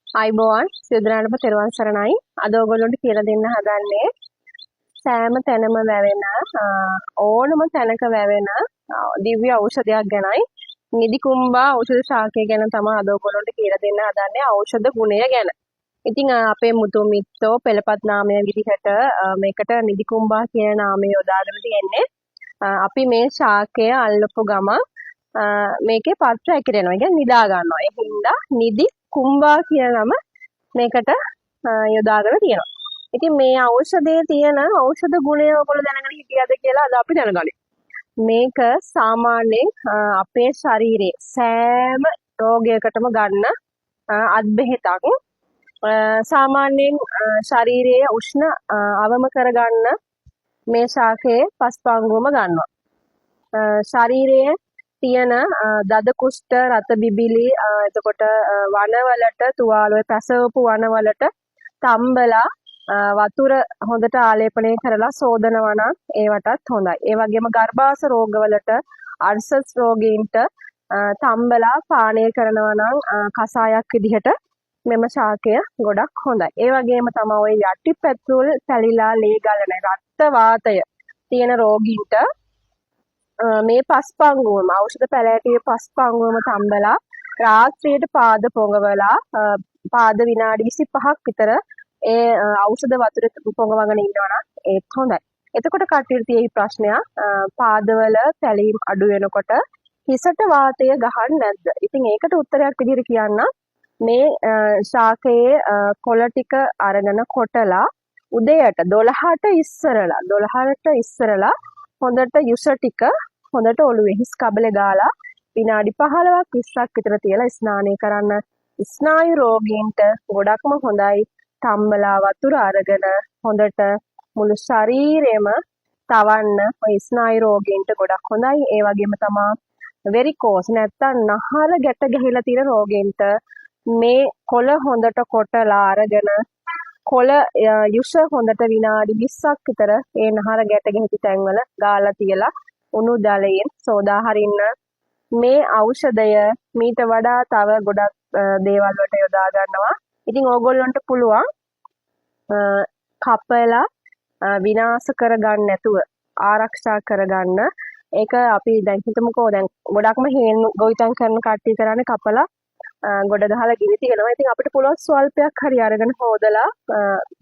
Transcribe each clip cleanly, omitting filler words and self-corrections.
අයිබෝන් සියදුනාටම තෙරුවන් සරණයි. අද ඔයගොල්ලන්ට කියලා දෙන්න හදන්නේ සෑම තැනම වැවෙන ඕනම තැනක වැවෙන දිව්‍ය ඖෂධයක් ගැනයි. නිදිකුම්බා ඖෂධ ශාකය ගැන තමයි අද ඔයගොල්ලන්ට කියලා දෙන්න හදන්නේ ඖෂධ ගුණය ගැන. ඉතින් අපේ මුතු මිත්තෝ පෙළපත් නාමය විදිහට මේකට නිදිකුම්බා කියන නාමය යොදාගෙන තියෙන්නේ. අපි මේ ශාකය අල්ලපු ගමන් මේකේ පත්‍ර ඇකිරෙනවා. ඒ කියන්නේ නිදා ගන්නවා. ඒ හින්දා නිදි කුම්බා කියන නම මේකට යොදාගෙන තියෙනවා. ඉතින් මේ ඖෂධයේ තියෙන ඖෂධ ගුණය ඔයගොල්ලෝ දැනගෙන හිටියද කියලා අද අපි දැනගනිමු. මේක සාමාන්‍යයෙන් අපේ ශරීරයේ සෑම රෝගයකටම ගන්න අත්බෙහෙතක්. සාමාන්‍යයෙන් ශරීරයේ උෂ්ණ අවම කරගන්න මේ ශාකයේ පස්පංගුවම ගන්නවා. ශරීරයේ තියෙන දද කුෂ්ඨ රත බිබිලි එතකොට වනවලට තුවාල ඔය පැසවපු වනවලට තම්බලා වතුර හොඳට ආලේපනය කරලා සෝදනවා නම් ඒවටත් හොඳයි. ඒ වගේම ගර්භාෂ රෝගවලට අර්සස් රෝගීන්ට තම්බලා පානය කරනවා නම් කසායක් විදිහට මෙම ශාකය ගොඩක් හොඳයි. ඒ වගේම තමයි ඔය යටිපැතුල් පැලිලා ලේ ගලන රක්ත වාතය තියෙන රෝගීන්ට මේ පස්පංගුවම ඖෂධ පැලෑටියේ පස්පංගුවම තම්බලා රාත්‍රියට පාද පොඟවලා පාද විනාඩි 25ක් විතර ඒ ඖෂධ වතුර පොඟවගෙන ඉන්නවනම් ඒත් හොඳයි. එතකොට කටියට තියෙයි ප්‍රශ්නයක් පාදවල පැලීම් අඩු වෙනකොට හිසට වාතය ගහන්නේ නැද්ද? ඉතින් ඒකට උත්තරයක් විදිහට කියන්න මේ ශාකයේ කොළ ටික අරගෙන කොටලා උදේට 12ට ඉස්සරලා හොඳට යුෂ ටික හොඳට ඔළුවේ හිස් කබලේ දාලා විනාඩි 15ක් 20ක් විතර තියලා ස්නානය කරන්න. ස්නායු රෝගීන්ට ගොඩක්ම හොඳයි. තම්බලා වතුර අරගෙන හොඳට මුළු ශරීරෙම තවන්න ඔය ස්නායු රෝගීන්ට ගොඩක් හොඳයි. ඒ වගේම තමා වෙරිකෝස් නැත්තම් නහර ගැට ගැහිලා තියෙන රෝගීන්ට මේ කොළ හොඳට කොටලා අරගෙන කොළ යුෂ හොඳට විනාඩි 20ක් විතර ඒ නහර ගැට ගැහිච්ච තැන්වල ගාලා තියලා උණු ජලයෙන් සෝදා හරින්න. මේ ඖෂධය මීට වඩා තව ගොඩක් දේවල් වලට යොදා ගන්නවා. ඉතින් ඕගොල්ලන්ට පුළුවන් කපලා විනාශ කරගන්න නැතුව ආරක්ෂා කරගන්න. ඒක අපි දැන් හිතමුකෝ දැන් ගොඩක්ම හේන් ගොවිතැන් කරන කට්ටිය කරන්නේ කපලා ගොඩ ගහලා ගිනි තියනවා. ඉතින් අපිට පුළුවන් ස්වල්පයක් හරි අරගෙන හොදලා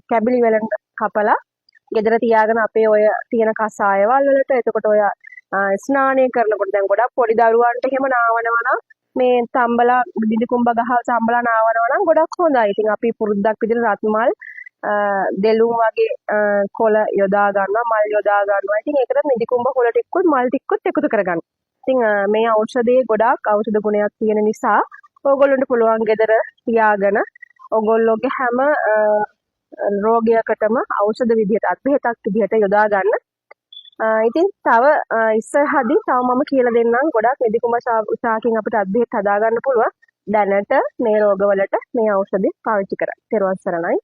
කැබලි වලින් කපලා ගෙදර තියාගෙන අපේ ඔය තියෙන කසායවල වලට එතකොට ඔය ස්නානය කරනකොට දැන් ගොඩක් පොඩි දරුවන්ට එහෙම නාවනවා නම් මේ තම්බලා දිදිකුම්බ ගහලා තම්බලා නාවනවා නම් ගොඩක් හොඳයි. ඉතින් අපි පුරුද්දක් විදිහට රත්මල් දෙලුම් වගේ කොළ යොදා ගන්නවා, මල් යොදා ගන්නවා. ඉතින් ඒකට දිදිකුම්බ කොළ ටිකකුත් මල් ටිකකුත් එකතු කරගන්න. ඉතින් මේ ඖෂධයේ ගොඩක් ඖෂධ ගුණයක් තියෙන නිසා ඕගොල්ලන්ට පුළුවන් ගෙදර තියාගෙන ඕගොල්ලෝගේ හැම රෝගයකටම ඖෂධ විදිහට අත්බෙහෙතක් විදිහට යොදා ගන්න. ඉතින් තව ඉස්සරහදී තව මම කියලා දෙන්නම් ගොඩක් නිදිකුම්බ ශාකයෙන් අපිට අත්බෙහෙත් හදා ගන්න පුළුවන්. දැනට මේ රෝගවලට මේ ඖෂධය පාවිච්චි කරන්න. ත්වන් සරණයි.